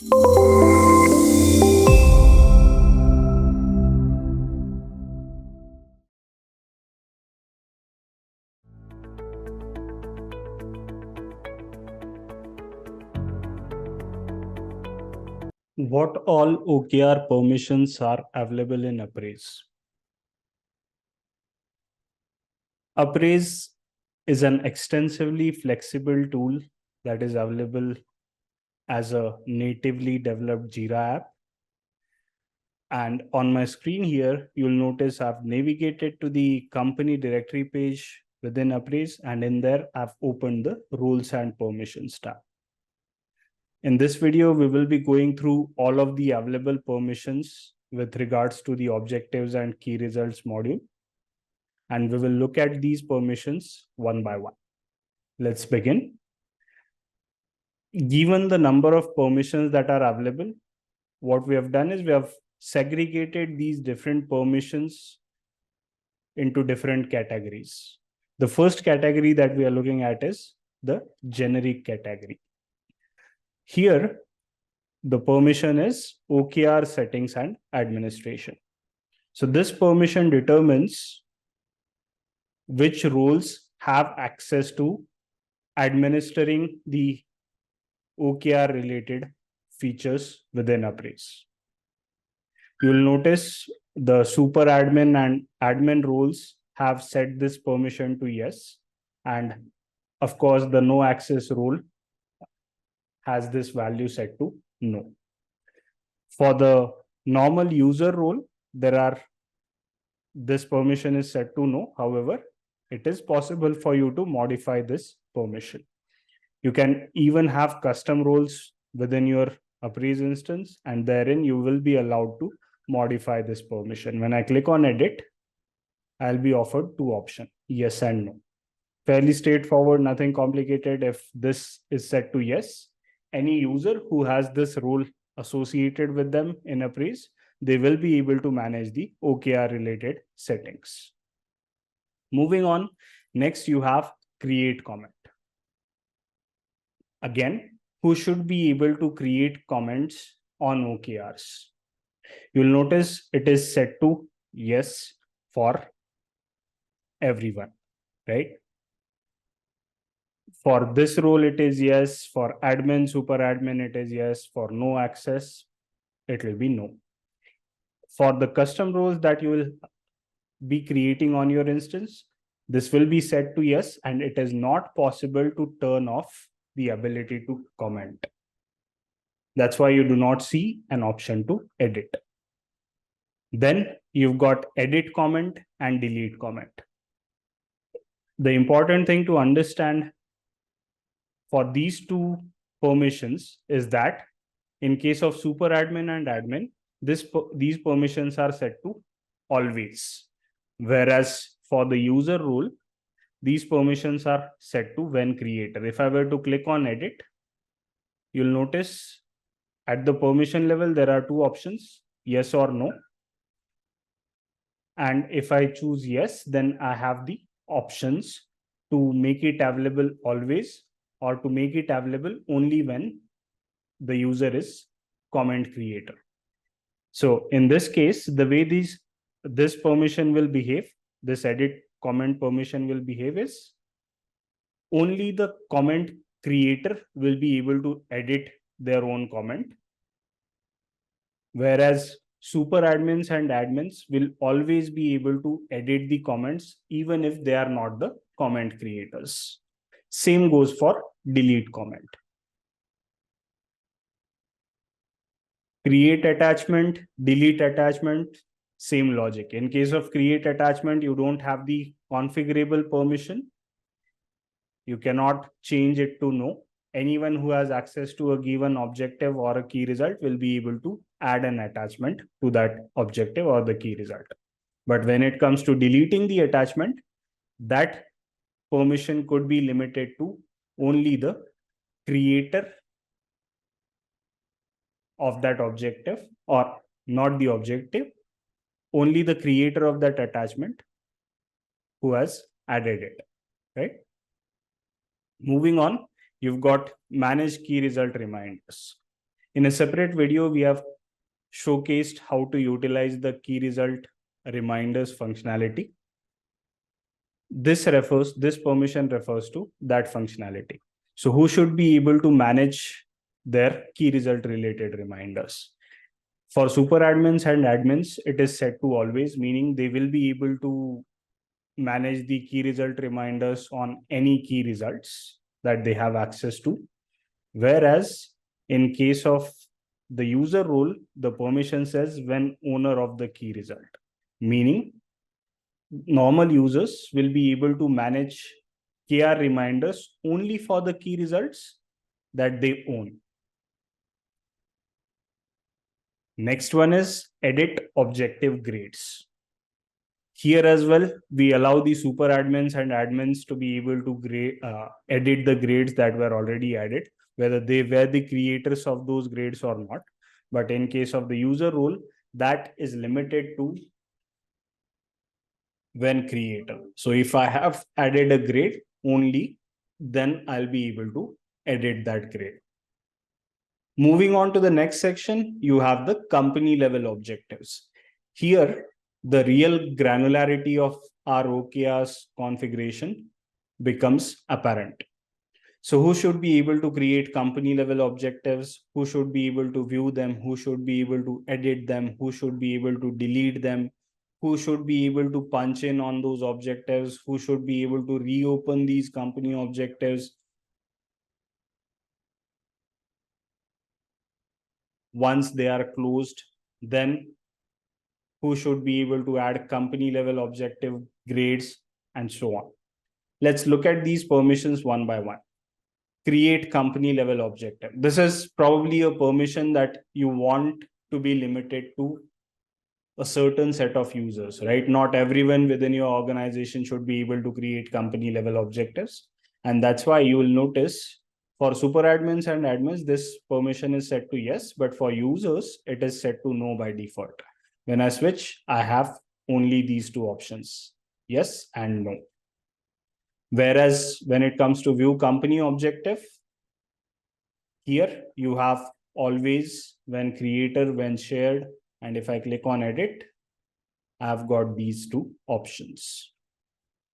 What all OKR permissions are available in UpRaise? UpRaise is an extensively flexible tool that is available as a natively developed Jira app. And on my screen here, you'll notice I've navigated to the company directory page within UpRaise, and in there, I've opened the Roles and Permissions tab. In this video, we will be going through all of the available permissions with regards to the objectives and key results module. And we will look at these permissions one by one. Let's begin. Given the number of permissions that are available, what we have done is we have segregated these different permissions into different categories. The first category that we are looking at is the generic category. Here, the permission is OKR settings and administration. So this permission determines which roles have access to administering the OKR related features within UpRaise. You will notice the super admin and admin roles have set this permission to yes. And of course, the no access role has this value set to no. For the normal user role, this permission is set to no. However, it is possible for you to modify this permission. You can even have custom roles within your UpRaise instance, and therein you will be allowed to modify this permission. When I click on edit, I'll be offered two options, yes and no. Fairly straightforward, nothing complicated. If this is set to yes, any user who has this role associated with them in UpRaise, they will be able to manage the OKR related settings. Moving on, next you have create comment. Again, who should be able to create comments on OKRs? You'll notice it is set to yes for everyone, right? For this role, it is yes. For admin, super admin, it is yes. For no access, it will be no. For the custom roles that you will be creating on your instance, this will be set to yes, and it is not possible to turn off the ability to comment. That's why you do not see an option to edit. Then you've got edit comment and delete comment. The important thing to understand for these two permissions is that in case of super admin and admin, these permissions are set to always. Whereas for the user role, these permissions are set to when creator. If I were to click on edit, you'll notice at the permission level, there are two options, yes or no. And if I choose yes, then I have the options to make it available always or to make it available only when the user is comment creator. So in this case, the way this permission will behave, this edit comment permission will behave is only the comment creator will be able to edit their own comment. Whereas super admins and admins will always be able to edit the comments even if they are not the comment creators. Same goes for delete comment. Create attachment, delete attachment, same logic. In case of create attachment, you don't have the configurable permission. You cannot change it to no. Anyone who has access to a given objective or a key result will be able to add an attachment to that objective or the key result. But when it comes to deleting the attachment, that permission could be limited to only the creator of that objective, or not the objective, only the creator of that attachment who has added it, right? Moving on, you've got manage key result reminders. In a separate video, we have showcased how to utilize the key result reminders functionality. This permission refers to that functionality. So who should be able to manage their key result related reminders? For super admins and admins, it is set to always, meaning they will be able to manage the key result reminders on any key results that they have access to. Whereas in case of the user role, the permission says when owner of the key result, meaning normal users will be able to manage KR reminders only for the key results that they own. Next one is edit objective grades. Here as well, we allow the super admins and admins to be able to edit the grades that were already added, whether they were the creators of those grades or not. But in case of the user role, that is limited to when creator. So if I have added a grade only, then I'll be able to edit that grade. Moving on to the next section, you have the company level objectives. Here, the real granularity of our OKRs configuration becomes apparent. So who should be able to create company level objectives? Who should be able to view them? Who should be able to edit them? Who should be able to delete them? Who should be able to punch in on those objectives? Who should be able to reopen these company objectives once they are closed? Then who should be able to add company level objective grades and so on. Let's look at these permissions one by one. Create company level objective. This is probably a permission that you want to be limited to a certain set of users, right? Not everyone within your organization should be able to create company level objectives. And that's why you will notice for super admins and admins, this permission is set to yes, but for users, it is set to no by default. When I switch, I have only these two options, yes and no. Whereas when it comes to view company objective, here you have always, when creator, when shared, and if I click on edit, I've got these two options.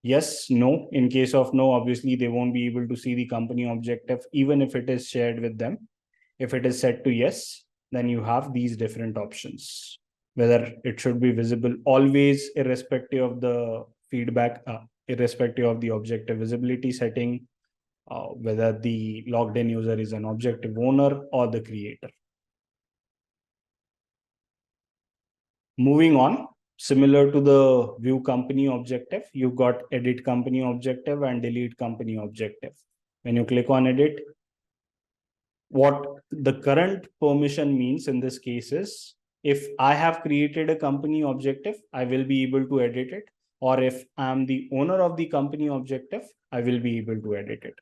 Yes, no. In case of no, obviously they won't be able to see the company objective, even if it is shared with them. If it is set to yes, then you have these different options, whether it should be visible always, irrespective of the feedback, irrespective of the objective visibility setting, whether the logged in user is an objective owner or the creator. Moving on, similar to the view company objective, you've got edit company objective and delete company objective. When you click on edit, what the current permission means in this case is, if I have created a company objective, I will be able to edit it. Or if I'm the owner of the company objective, I will be able to edit it.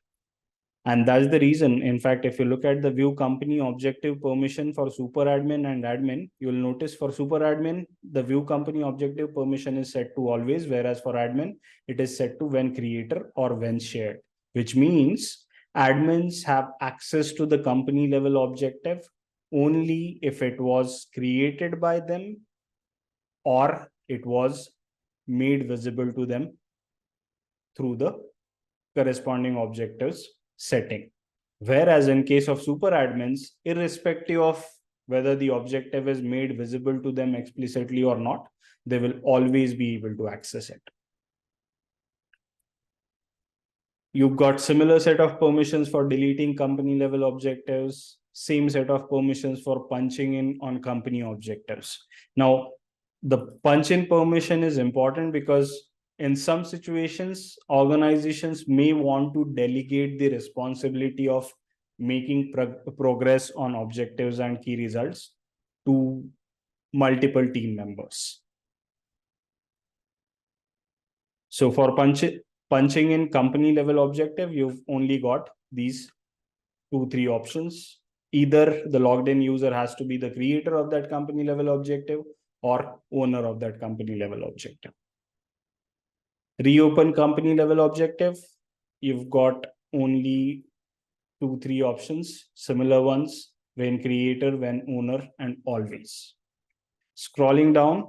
And that's the reason, in fact, if you look at the view company objective permission for super admin and admin, you'll notice for super admin, the view company objective permission is set to always, whereas for admin, it is set to when creator or when shared, which means admins have access to the company level objective only if it was created by them or it was made visible to them through the corresponding objectives setting. Whereas in case of super admins, irrespective of whether the objective is made visible to them explicitly or not, they will always be able to access it. You've got similar set of permissions for deleting company level objectives, same set of permissions for punching in on company objectives. Now, the punch in permission is important because in some situations, organizations may want to delegate the responsibility of making progress on objectives and key results to multiple team members. So for punching in company level objective, you've only got these 2-3 options. Either the logged in user has to be the creator of that company level objective or owner of that company level objective. Reopen company level objective, you've got only 2-3 options, similar ones. when creator, when owner, and always. Scrolling down,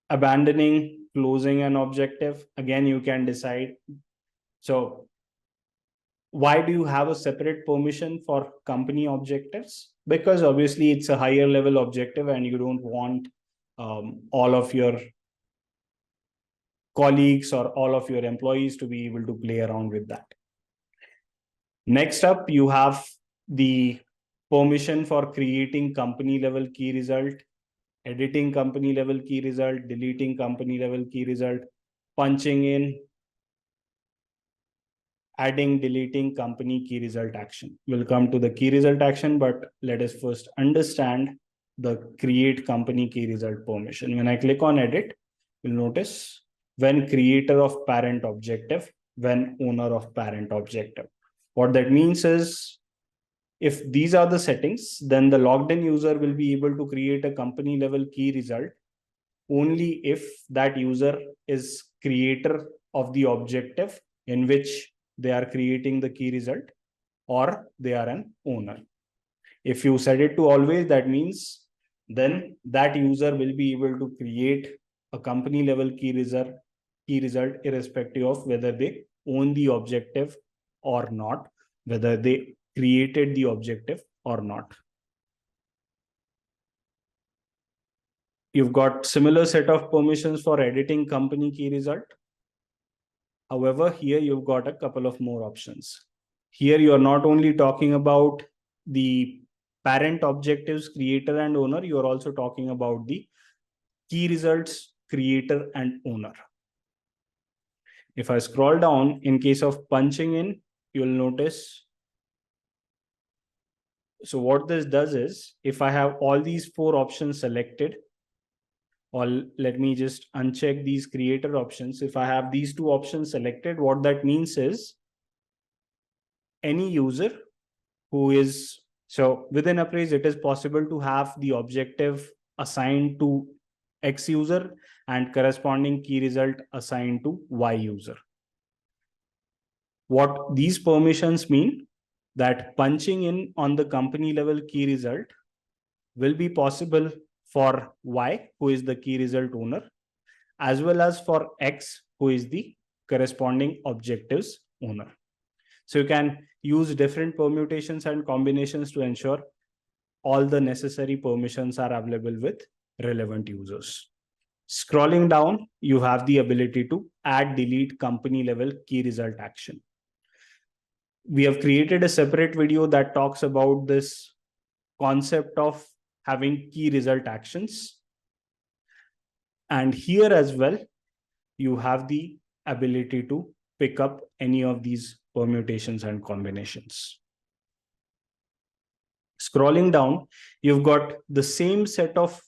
abandoning, closing an objective. Again, you can decide. So why do you have a separate permission for company objectives? Because obviously it's a higher level objective and you don't want all of your colleagues or all of your employees to be able to play around with that. Next up, you have the permission for creating company level key result, editing company level key result, deleting company level key result, punching in, adding, deleting company key result action. We'll come to the key result action, but let us first understand the create company key result permission. When I click on edit, you'll notice when creator of parent objective, when owner of parent objective. What that means is, if these are the settings, then the logged in user will be able to create a company level key result only if that user is creator of the objective in which they are creating the key result, or they are an owner. If you set it to always, that means then that user will be able to create a company level key result irrespective of whether they own the objective or not, whether they created the objective or not. You've got similar set of permissions for editing company key result. However, here you've got a couple of more options. Here you are not only talking about the parent objectives, creator and owner, you are also talking about the key results, creator and owner. If I scroll down, in case of punching in, you'll notice. So what this does is, if I have all these four options selected, or let me just uncheck these creator options. If I have these two options selected, what that means is any user who is, so within UpRaise, it is possible to have the objective assigned to X user and corresponding key result assigned to Y user. What these permissions mean, that punching in on the company level key result will be possible for Y, who is the key result owner, as well as for X, who is the corresponding objectives owner. So you can use different permutations and combinations to ensure all the necessary permissions are available with relevant users. Scrolling down, you have the ability to add, delete company level key result action. We have created a separate video that talks about this concept of having key result actions. And here as well, you have the ability to pick up any of these permutations and combinations. Scrolling down, you've got the same set of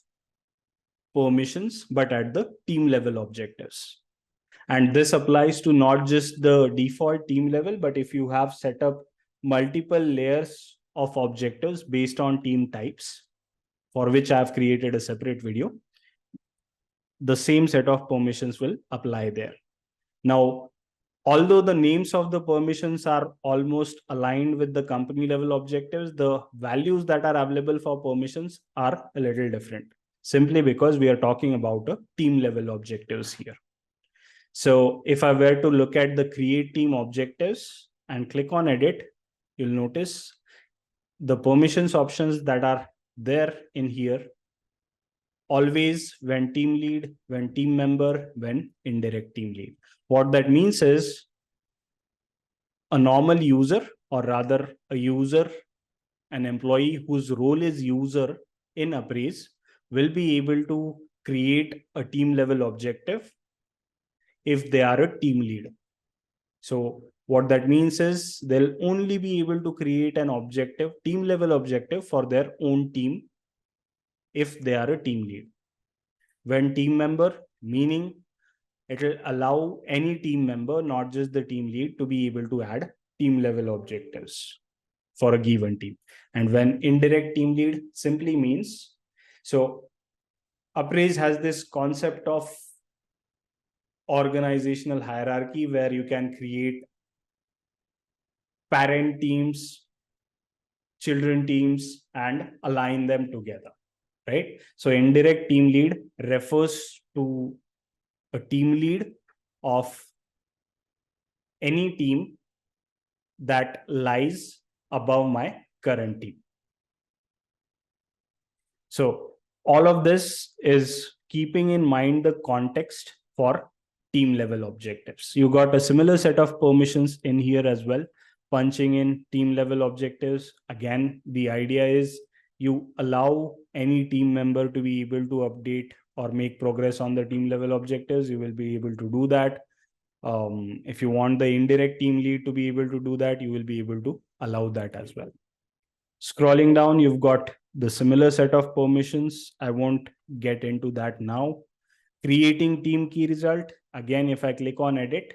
permissions, but at the team level objectives. And this applies to not just the default team level, but if you have set up multiple layers of objectives based on team types, for which I've created a separate video, the same set of permissions will apply there. Now, although the names of the permissions are almost aligned with the company level objectives, the values that are available for permissions are a little different, simply because we are talking about a team level objectives here. So if I were to look at the create team objectives and click on edit, you'll notice the permissions options that are there in here. Always, when team lead, when team member, when indirect team lead. What that means is a normal user, or rather a user, an employee whose role is user in UpRaise, will be able to create a team level objective if they are a team lead. So what that means is they'll only be able to create an objective, team level objective for their own team if they are a team lead. When team member, meaning it will allow any team member, not just the team lead, to be able to add team level objectives for a given team. And when indirect team lead simply means, so UpRaise has this concept of organizational hierarchy where you can create parent teams, children teams and align them together, right? So indirect team lead refers to a team lead of any team that lies above my current team. So all of this is keeping in mind the context for team level objectives. You got a similar set of permissions in here as well, punching in team level objectives. Again, the idea is you allow any team member to be able to update or make progress on the team level objectives. You will be able to do that. If you want the indirect team lead to be able to do that, you will be able to allow that as well. Scrolling down, you've got the similar set of permissions. I won't get into that now. Creating team key result. Again, if I click on edit,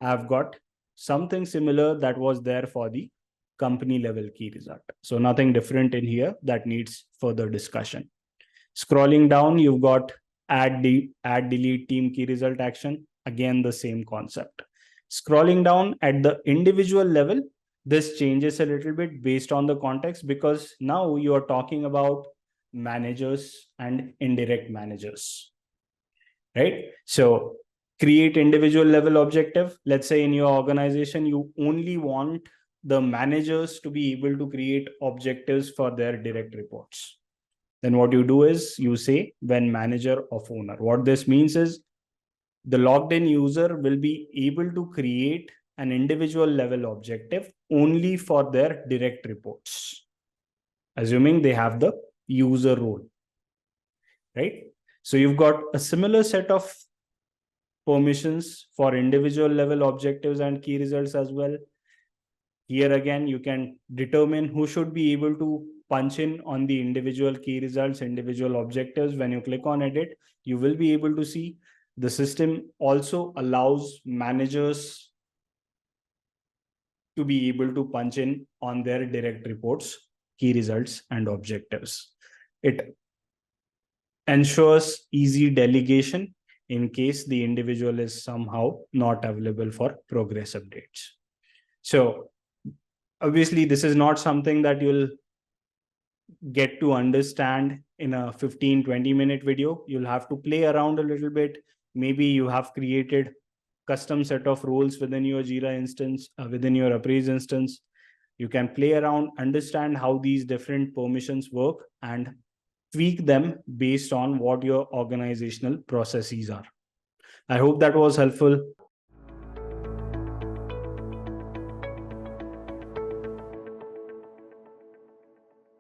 I've got something similar that was there for the company level key result. So nothing different in here that needs further discussion. Scrolling down, you've got add delete team key result action. Again, the same concept. Scrolling down at the individual level, this changes a little bit based on the context, because now you are talking about managers and indirect managers, right? So create individual level objective. Let's say in your organization, you only want the managers to be able to create objectives for their direct reports. Then what you do is you say when manager of owner. What this means is the logged in user will be able to create an individual level objective only for their direct reports, assuming they have the user role, right? So you've got a similar set of permissions for individual level objectives and key results as well. Here again, you can determine who should be able to punch in on the individual key results, individual objectives. When you click on edit, you will be able to see the system also allows managers to be able to punch in on their direct reports, key results, and objectives. It ensures easy delegation in case the individual is somehow not available for progress updates. So obviously, this is not something that you'll get to understand in a 15-20 minute video. You'll have to play around a little bit. Maybe you have created custom set of roles within your Jira instance, within your UpRaise instance. You can play around, understand how these different permissions work, and tweak them based on what your organizational processes are. I hope that was helpful.